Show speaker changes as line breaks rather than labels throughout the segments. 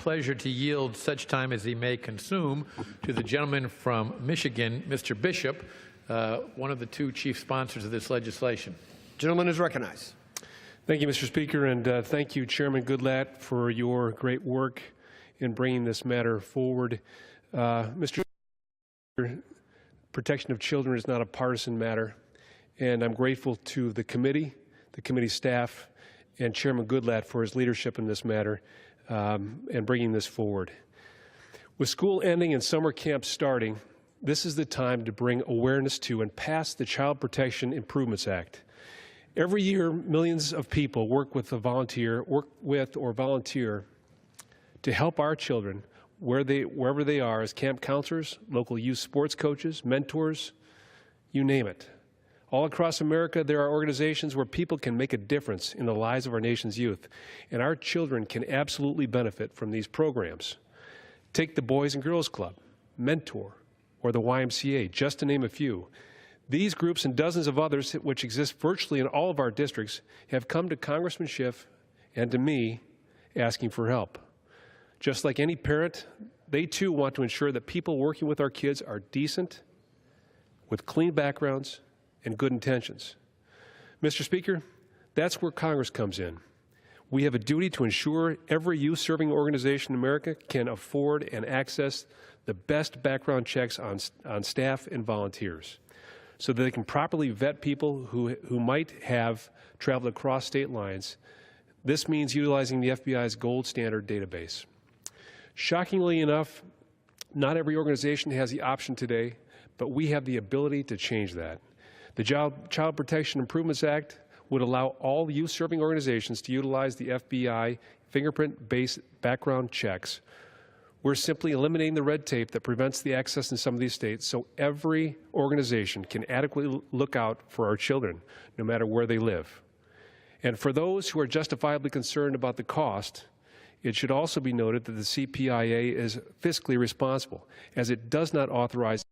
pleasure to yield such time as he may consume to the gentleman from Michigan, Mr. Bishop, one of the two chief sponsors of this legislation.
Gentleman is recognized.
Thank you, Mr. Speaker, and thank you, Chairman Goodlatte, for your great work in bringing this matter forward. Mr. Speaker, protection of children is not a partisan matter, and I'm grateful to the committee staff, and Chairman Goodlatte for his leadership in this matter and bringing this forward. With school ending and summer camp starting, this is the time to bring awareness to and pass the Child Protection Improvements Act. Every year, millions of people work with or volunteer to help our children wherever they are as camp counselors, local youth sports coaches, mentors, you name it. All across America, there are organizations where people can make a difference in the lives of our nation's youth, and our children can absolutely benefit from these programs. Take the Boys and Girls Club, Mentor, or the YMCA, just to name a few. These groups and dozens of others, which exist virtually in all of our districts, have come to Congressman Schiff and to me asking for help. Just like any parent, they too want to ensure that people working with our kids are decent, with clean backgrounds, and good intentions. Mr. Speaker, that's where Congress comes in. We have a duty to ensure every youth-serving organization in America can afford and access the best background checks on staff and volunteers so that they can properly vet people who might have traveled across state lines. This means utilizing the FBI's gold standard database. Shockingly enough, not every organization has the option today, but we have the ability to change that. The Child Protection Improvements Act would allow all youth-serving organizations to utilize the FBI fingerprint-based background checks. We're simply eliminating the red tape that prevents the access in some of these states so every organization can adequately look out for our children, no matter where they live. And for those who are justifiably concerned about the cost, it should also be noted that the CPIA is fiscally responsible, as it does not authorize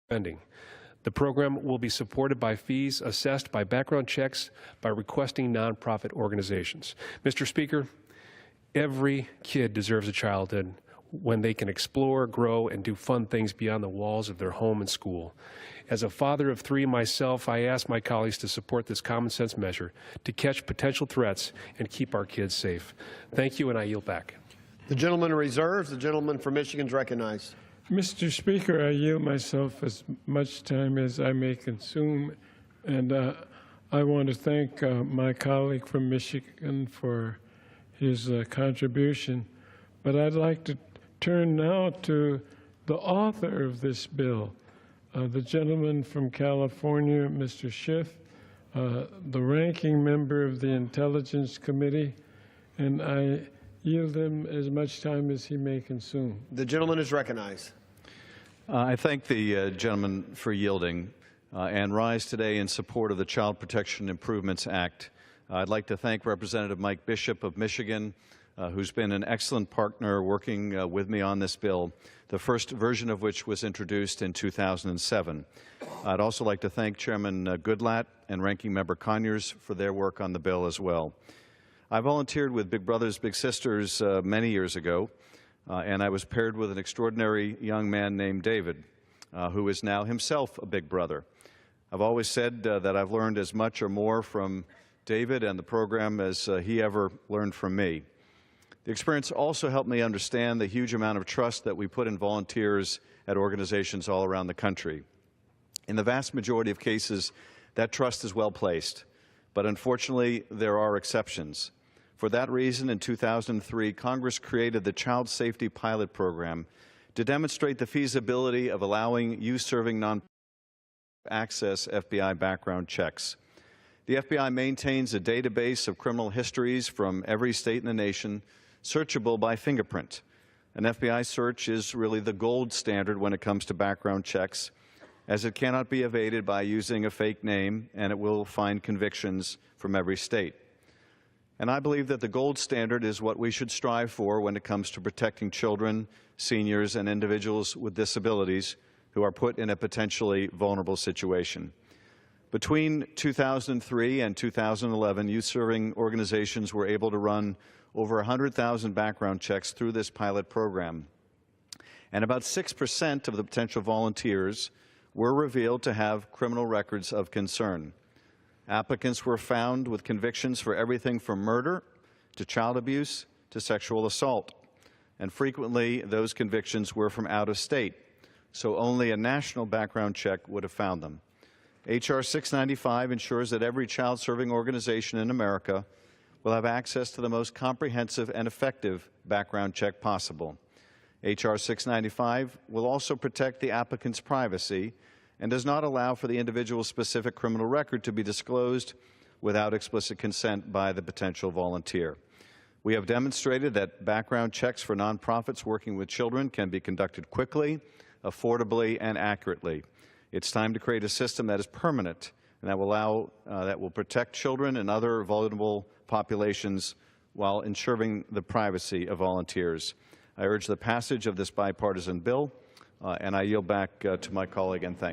spending. The program will be supported by fees assessed by background checks by requesting nonprofit organizations. Mr. Speaker, every kid deserves a childhood when they can explore, grow, and do fun things beyond the walls of their home and school. As a father of three myself, I ask my colleagues to support this common sense measure to catch potential threats and keep our kids safe. Thank you, and I yield back.
The gentleman reserves. The gentleman from Michigan is recognized.
Mr. Speaker, I yield myself as much time as I may consume, and I want to thank my colleague from Michigan for his contribution. But I'd like to turn now to the author of this bill, the gentleman from California, Mr. Schiff, the ranking member of the Intelligence Committee, and I yield him as much time as he may consume.
The gentleman is recognized.
I thank the gentleman for yielding and rise today in support of the Child Protection Improvements Act. I'd like to thank Representative Mike Bishop of Michigan, who's been an excellent partner working with me on this bill, the first version of which was introduced in 2007. I'd also like to thank Chairman Goodlatte and Ranking Member Conyers for their work on the bill as well. I volunteered with Big Brothers Big Sisters many years ago, and I was paired with an extraordinary young man named David, who is now himself a big brother. I've always said that I've learned as much or more from David and the program as he ever learned from me. The experience also helped me understand the huge amount of trust that we put in volunteers at organizations all around the country. In the vast majority of cases, that trust is well placed, but unfortunately, there are exceptions. For that reason, in 2003, Congress created the Child Safety Pilot Program to demonstrate the feasibility of allowing youth-serving nonprofits to access FBI background checks. The FBI maintains a database of criminal histories from every state in the nation, searchable by fingerprint. An FBI search is really the gold standard when it comes to background checks, as it cannot be evaded by using a fake name, and it will find convictions from every state. And I believe that the gold standard is what we should strive for when it comes to protecting children, seniors, and individuals with disabilities who are put in a potentially vulnerable situation. Between 2003 and 2011, youth-serving organizations were able to run over 100,000 background checks through this pilot program. And about 6% of the potential volunteers were revealed to have criminal records of concern. Applicants were found with convictions for everything from murder to child abuse to sexual assault. And frequently, those convictions were from out of state, so only a national background check would have found them. H.R. 695 ensures that every child-serving organization in America will have access to the most comprehensive and effective background check possible. H.R. 695 will also protect the applicant's privacy and does not allow for the individual's specific criminal record to be disclosed without explicit consent by the potential volunteer. We have demonstrated that background checks for nonprofits working with children can be conducted quickly, affordably, and accurately. It's time to create a system that is permanent and that will protect children and other vulnerable populations while ensuring the privacy of volunteers. I urge the passage of this bipartisan bill, and I yield back to my colleague and thank you.